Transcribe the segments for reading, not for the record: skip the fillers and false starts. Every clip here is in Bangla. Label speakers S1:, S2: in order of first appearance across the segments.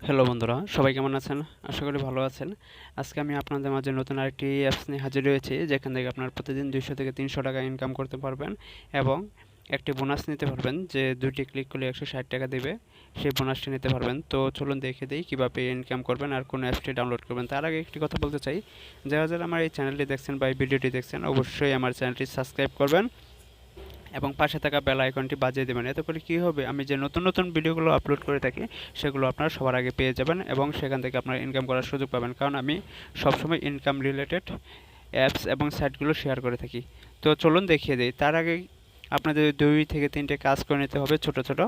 S1: হ্যালো বন্ধুরা, সবাই কেমন আছেন? আশা করি ভালো আছেন। আজকে আমি আপনাদের মাঝে নতুন আরেকটি অ্যাপস নিয়ে হাজির হয়েছি, যেখান থেকে আপনার প্রতিদিন 200 থেকে 300 টাকা ইনকাম করতে পারবেন এবং একটি বোনাস নিতে পারবেন, যে 2টি ক্লিক করলে 160 টাকা দেবে, সেই বোনাসটি নিতে পারবেন। তো চলুন দেখে দিই কীভাবে ইনকাম করবেন আর কোন অ্যাপসটি ডাউনলোড করবেন। তার আগে একটি কথা বলতে চাই, যারা যারা আমার এই চ্যানেলটি দেখছেন বা এই ভিডিওটি দেখছেন, অবশ্যই আমার চ্যানেলটি সাবস্ক্রাইব করবেন এবং পাশে থাকা বেল আইকনটি বাজিয়ে দেবেন। এতে করে কী হবে, আমি যে নতুন নতুন ভিডিওগুলো আপলোড করে থাকি সেগুলো আপনারা সবার আগে পেয়ে যাবেন এবং সেখান থেকে আপনারা ইনকাম করার সুযোগ পাবেন, কারণ আমি সবসময় ইনকাম রিলেটেড অ্যাপস এবং সাইটগুলো শেয়ার করে থাকি। তো চলুন দেখিয়ে দিই। তার আগে আপনাদের 2 থেকে 3টে কাজ করে নিতে হবে ছোট ছোট।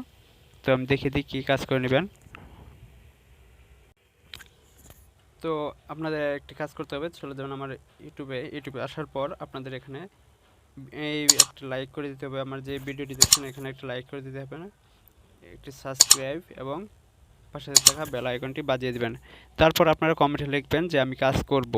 S1: তো আমি দেখিয়ে দিই কী কাজ করে নেবেন। তো আপনাদের একটি কাজ করতে হবে, চলে যাবেন আমার ইউটিউবে আসার পর আপনাদের এখানে এই একটা লাইক করে দিতে হবে। আমার যে ভিডিওটি দেখছেন এখানে একটা লাইক করে দিতে হবে, একটি সাবস্ক্রাইব এবং পাশে থাকা বেল আইকনটি বাজিয়ে দিবেন। তারপর আপনারা কমেন্টে লিখবেন যে আমি কাজ করব।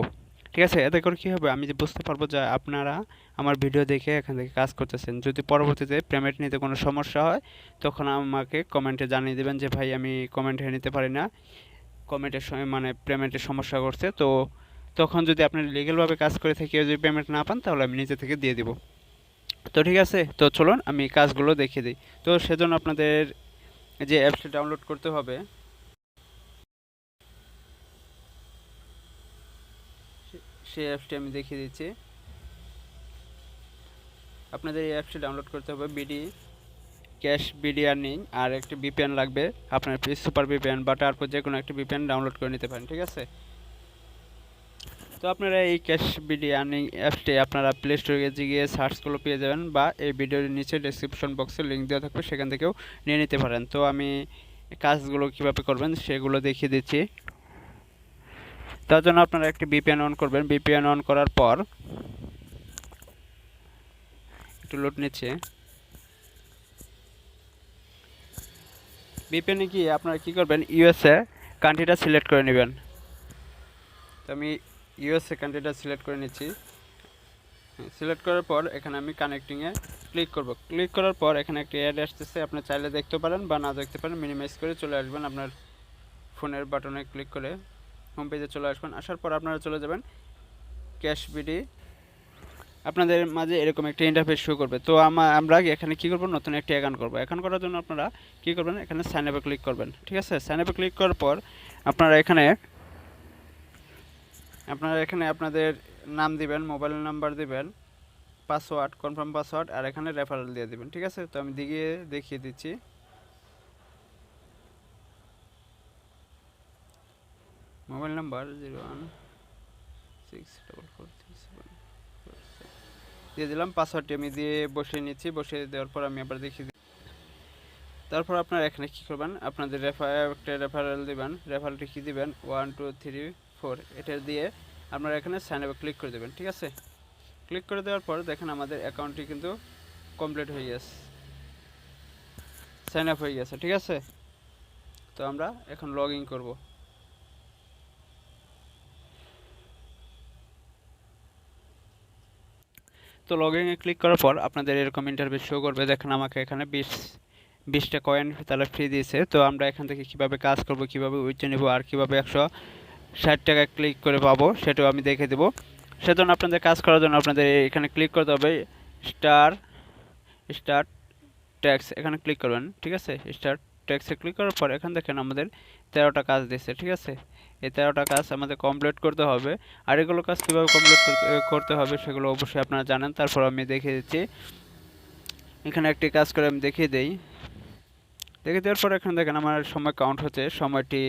S1: ঠিক আছে? এতে করে কী হবে, আমি যে বুঝতে পারবো যে আপনারা আমার ভিডিও দেখে এখান থেকে কাজ করতেছেন। যদি পরবর্তীতে পেমেন্ট নিতে কোনো সমস্যা হয়, তখন আমাকে কমেন্টে জানিয়ে দেবেন যে ভাই আমি কমেন্টে নিতে পারি না, কমেন্টের সময় মানে পেমেন্টের সমস্যা করছে। তো তখন যদি আপনি লিগ্যালভাবে কাজ করে থেকে যদি পেমেন্ট না পান, তাহলে আমি নিজে থেকে দিয়ে দিব। তো ঠিক আছে, তো চলুন আমি কাজগুলো দেখিয়ে দিই। তো সেজন্য আপনাদের যে অ্যাপসটি ডাউনলোড করতে হবে, সেই অ্যাপসটি আমি দেখিয়ে দিচ্ছি। আপনাদের এই অ্যাপসটি ডাউনলোড করতে হবে, ক্যাশ বিডি আর্নিং, আর একটি ভিপিএন লাগবে। আপনার সুপার ভিপিএন বা তারপর যে কোনো একটি ভিপিএন ডাউনলোড করে নিতে পারেন। ঠিক আছে? তো আপনারা এই ক্যাশ বিডি আর্নিং অ্যাপসটি আপনারা প্লে স্টোরে গিয়ে সার্চ করলে পেয়ে যাবেন, বা এই ভিডিওর নিচে ডেসক্রিপশন বক্সে লিঙ্ক দেওয়া থাকবে, সেখান থেকেও নিয়ে নিতে পারেন। তো আমি কাজগুলো কীভাবে করবেন সেগুলো দেখিয়ে দিচ্ছি। তার জন্য আপনারা একটি ভিপিএন অন করবেন। ভিপিএন অন করার পর একটু লোড নিচ্ছে। ভিপিএনে গিয়ে আপনারা কী করবেন, ইউএসএ কান্ট্রিটা সিলেক্ট করে নেবেন। তো আমি ইউএসএ কান্ট্রিটা সিলেক্ট করে নিচ্ছি। সিলেক্ট করার পর এখানে আমি কানেক্টিংয়ে ক্লিক করব। ক্লিক করার পর এখানে একটি অ্যাড আসতেছে, আপনি চাইলে দেখতে পারেন বা না দেখতে পারেন। মিনিমাইজ করে চলে আসবেন, আপনার ফোনের বাটনে ক্লিক করে হোম পেজে চলে আসবেন। আসার পর আপনারা চলে যাবেন ক্যাশ বিডি। আপনাদের মাঝে এরকম একটা ইন্টারফেস শো করবে। তো আমরা এখানে কী করব, নতুন একটি অ্যাকাউন্ট করব। অ্যাকাউন্ট করার জন্য আপনারা কী করবেন, এখানে সাইন আপে ক্লিক করবেন। ঠিক আছে? সাইন আপে ক্লিক করার পর আপনারা এখানে আপনাদের নাম দিবেন, মোবাইল নাম্বার দিবেন, পাসওয়ার্ড, কনফার্ম পাসওয়ার্ড, আর এখানে রেফারেল দিয়ে দিবেন। ঠিক আছে? তো আমি দেখিয়ে দিচ্ছি। মোবাইল নাম্বার 016443 দিয়ে দিলাম। পাসওয়ার্ডটি আমি দিয়ে বসিয়ে নিচ্ছি। বসিয়ে দেওয়ার পর আমি আবার দেখিয়ে দিই। তারপর আপনারা এখানে কী করবেন, আপনাদের একটা রেফারেল দিবেন। রেফারেলটি কী দিবেন, 1 2 3 4, এটা দিয়ে আপনারা এখানে সাইন আপে ক্লিক করে দেবেন। ঠিক আছে? ক্লিক করে দেওয়ার পর দেখেন আমাদের অ্যাকাউন্টটি কিন্তু কমপ্লিট হয়ে গেছে, সাইন আপ হয়ে গেছে। ঠিক আছে? তো আমরা এখন লগ ইন করবো। তো লগ ইনে ক্লিক করার পর আপনাদের এরকম ইন্টারফেস শো করবে। দেখেন আমাকে এখানে 20টা কয়েন তারা ফ্রি দিয়েছে। তো আমরা এখান থেকে কিভাবে কাজ করব, কিভাবে উইথড্র নেব, আর কিভাবে 160 টাকা ক্লিক করে পাবো, সেটাও আমি দেখে দেবো। সেজন্য আপনাদের কাজ করার জন্য আপনাদের এখানে ক্লিক করতে হবে, স্টার্ট ট্যাক্স, এখানে ক্লিক করবেন। ঠিক আছে? স্টার্ট ট্যাক্সে ক্লিক করার পর এখানে দেখেন আমাদের 13টা কাজ দিচ্ছে। ঠিক আছে? এই 13টা কাজ আমাদের কমপ্লিট করতে হবে। আর এগুলো কাজ কীভাবে কমপ্লিট করতে হবে সেগুলো অবশ্যই আপনারা জানেন। তারপর আমি দেখিয়ে দিচ্ছি। এখানে একটি কাজ করে আমি দেখিয়ে দেই। দেখিয়ে দেওয়ার পর এখানে দেখেন আমার সময় কাউন্ট হচ্ছে। সময়টি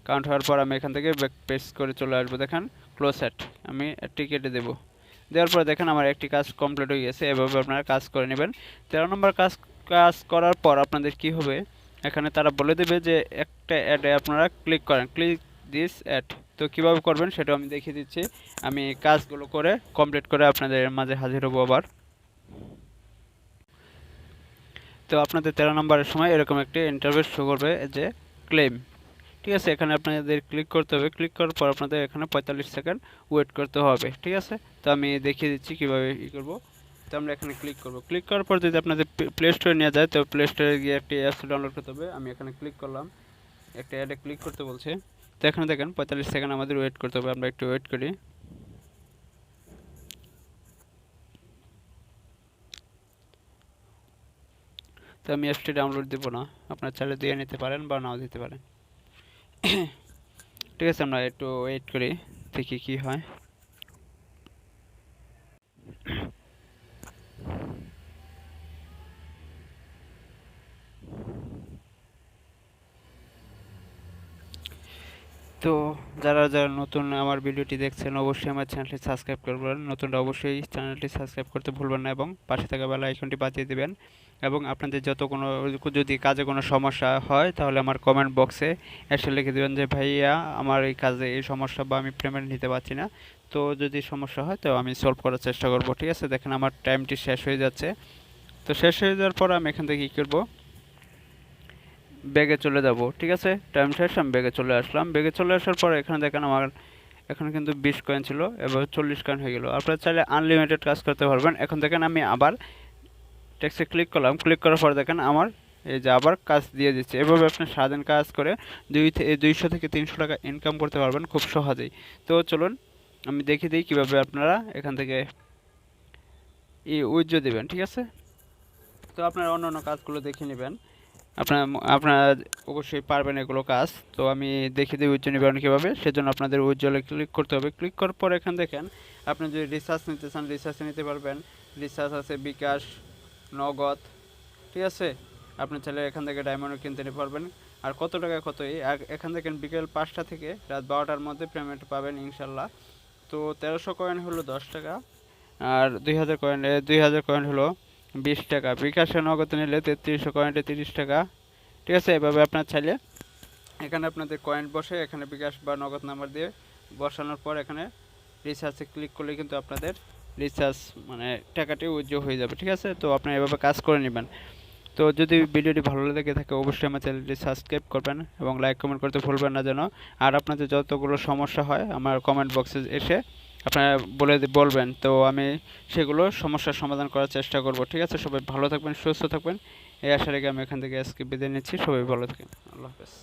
S1: কাউন্ট হওয়ার পর আমি এখান থেকে ব্যাক পেজ করে চলে আসবো। দেখেন ক্লোজ অ্যাট, আমি একটি কেটে দেবো। দেওয়ার পর দেখেন আমার একটি কাজ কমপ্লিট হয়ে গেছে। এভাবে আপনারা কাজ করে নেবেন। 13 নম্বর কাজ করার পর আপনাদের কি হবে, এখানে তারা বলে দেবে যে একটা অ্যাডে আপনারা ক্লিক করেন, ক্লিক দিস অ্যাড। তো কীভাবে করবেন সেটাও আমি দেখিয়ে দিচ্ছি। আমি কাজগুলো করে কমপ্লিট করে আপনাদের মাঝে হাজির হবো আবার। তো আপনাদের 13 নম্বরের সময় এরকম একটি ইন্টারফেস শো করবে যে ক্লেম। ঠিক আছে? এখানে আপনাদের ক্লিক করতে হবে। ক্লিক করার পর আপনাদের এখানে 45 সেকেন্ড ওয়েট করতে হবে। ঠিক আছে? তো আমি দেখিয়ে দিচ্ছি কীভাবে করব। তো আমরা এখানে ক্লিক করব। ক্লিক করার পর যদি আপনাদের প্লে স্টোরে নিয়ে যায়, তো প্লে স্টোরে গিয়ে একটি অ্যাপস ডাউনলোড করতে হবে। আমি এখানে ক্লিক করলাম। একটা অ্যাডে ক্লিক করতে বলছে। তো এখানে দেখেন 45 সেকেন্ড আমাদের ওয়েট করতে হবে, আমরা একটু ওয়েট করি। তো আমি অ্যাপসটি ডাউনলোড দেবো না, আপনার চাইলে দিয়ে নিতে পারেন বা নাও দিতে পারেন। ঠিক আছে, আমরা একটু ওয়েট করি, দেখি কি হয়। তো যারা যারা নতুন আমার ভিডিওটি দেখছেন অবশ্যই আমার চ্যানেলটি সাবস্ক্রাইব করবেন, নতুনরা অবশ্যই চ্যানেলটি সাবস্ক্রাইব করতে ভুলবেন না এবং পাশে থাকা বেল আইকনটি বাজিয়ে দিবেন। এবং আপনাদের যত কোনো যদি কাজে কোনো সমস্যা হয় তাহলে আমার কমেন্ট বক্সে এসে লিখে দেবেন যে ভাইয়া আমার এই কাজে এই সমস্যা বা আমি পেমেন্ট নিতে পারছি না। তো যদি সমস্যা হয় তো আমি সলভ করার চেষ্টা করব। ঠিক আছে, দেখেন আমার টাইমটি শেষ হয়ে যাচ্ছে। তো শেষ হয়ে যাওয়ার পর আমি এখান থেকে কী করবো, ব্যাগে চলে যাব। ঠিক আছে, টাইম শেষ, আমি ব্যাগে চলে আসলাম। ব্যাগে চলে আসার পর এখানে দেখেন আমার এখানে কিন্তু 20 কয়েন ছিল, এবার 40 কয়েন হয়ে গেল। আপনারা চাইলে আনলিমিটেড কাজ করতে পারবেন। এখন দেখেন আমি আবার টেক্সটে ক্লিক করলাম, ক্লিক করার পর দেখেন আমার এই যে আবার কাজ দিয়ে দিচ্ছে। এভাবে আপনি সারাদিন কাজ করে 200 থেকে 300 টাকা ইনকাম করতে পারবেন খুব সহজেই। তো চলুন আমি দেখিয়ে দিই কীভাবে আপনারা এখান থেকে উইথড্র দেবেন। ঠিক আছে, তো আপনারা অন্য অন্য কাজগুলো দেখে নেবেন, আপনারা আপনারা অবশ্যই পারবেন এগুলো কাজ। তো আমি দেখিয়ে দিই উজ্জ্বল নিবারণ কীভাবে। সেজন্য আপনাদের উজ্জ্বলে ক্লিক করতে হবে। ক্লিক করার পর এখানে দেখেন আপনি যদি রিচার্জ নিতে চান রিচার্জে নিতে পারবেন। রিচার্জ আছে বিকাশ, নগদ। ঠিক আছে, আপনি চাইলে এখান থেকে ডায়মন্ডও কিনতে নিতে পারবেন। আর কত টাকা কত আর এখান থেকে বিকেল 5টা থেকে রাত 12টার মধ্যে পেমেন্ট পাবেন ইনশাল্লাহ। তো 1300 কয়েন হলো 10 টাকা, আর 2000 কয়েন হলো 20 টাকা। বিকাশে নগদ নিলে 3300 কয়েন্টে 30 টাকা। ঠিক আছে, এভাবে আপনার চাইলে এখানে আপনাদের কয়েন বসে এখানে বিকাশ বা নগদ নাম্বার দিয়ে বসানোর পর এখানে রিচার্জে ক্লিক করলে কিন্তু আপনাদের রিচার্জ মানে টাকাটি উইথড্র হয়ে যাবে। ঠিক আছে, তো আপনারা এভাবে কাজ করে নেবেন। তো যদি ভিডিওটি ভালো লেগে থাকে অবশ্যই আমার চ্যানেলটি সাবস্ক্রাইব করবেন এবং লাইক কমেন্ট করতে ভুলবেন না যেন। আর আপনাদের যতগুলো সমস্যা হয় আমার কমেন্ট বক্সে এসে আপনারা বলবেন, তো আমি সেগুলো সমস্যার সমাধান করার চেষ্টা করব। ঠিক আছে, সবাই ভালো থাকবেন, সুস্থ থাকবেন, এই আশা রেখে আমি এখান থেকে আজকে বিদায় নিচ্ছি। সবাই ভালো থাকেন, আল্লাহ হাফেজ।